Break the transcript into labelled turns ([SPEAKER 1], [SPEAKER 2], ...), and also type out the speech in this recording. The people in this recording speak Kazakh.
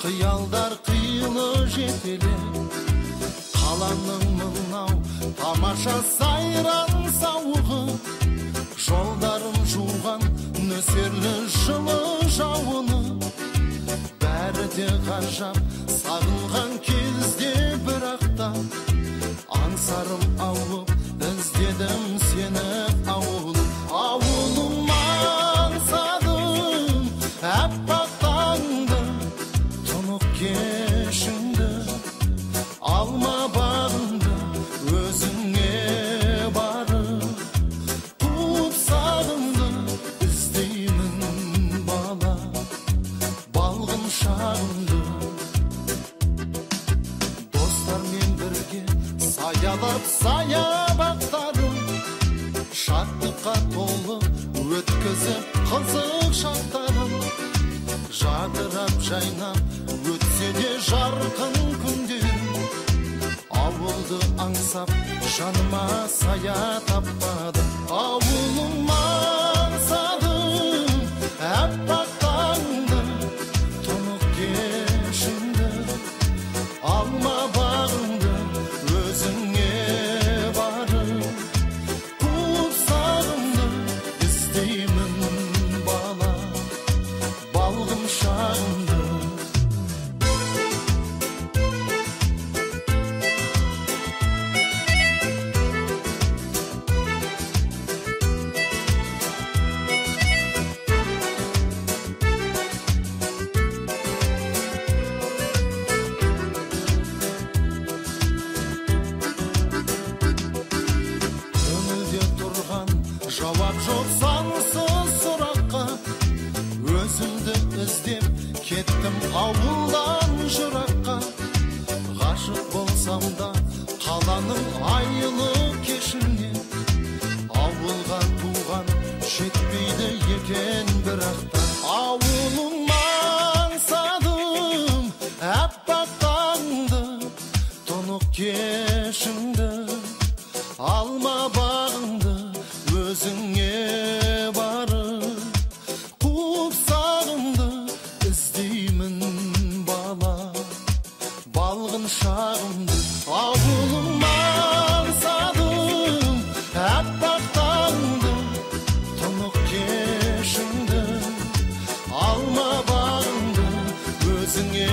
[SPEAKER 1] Қиялдар қилы жетеле, қаланың мынау тамаша сайран сауығы, жолдарын жуған нөсерлі жылы жауыны. Бәрі де ғажап сағынған кезде бірақта, аңсарым ауып іздедім сені ауылым. Ауылым аңсадым әппақ таңды, тұнық кешіңді, алма бағыңды өзіңе барып, қуып сағымды іздеймін бала, балғын шағымды. Достармен бірге саялап саябақтарым, шаттыққа толы өткізіп қызық шақтарым. Жадырап жайнап өтсе де жарқын күндерім, ауылды аңсап жаныма сая таппады. Ауылым аңсадым әппақ таңды, тұнық кешіңді, алма бағыңды өзіңе барып, қуып сағымды іздеймін бала, балғын шағымды. Көңілде тұрған жауап жоқ сансыз сұраққа, өзімді іздеп кеттім ауылдан жыраққа. Ғашық болсам да қаланың айлы кешіне, ауылға туған жетпейді екен бірақта. Ауылым аңсадым әппақ таңды, тұнық кешіңді, алма бағыңды өзіңе барып, қуып сағымды іздеймін бала, балғын шағымды. Ауылым аңсадым әппақ таңды, тұнық кешіңді, алма бағыңды өзіңе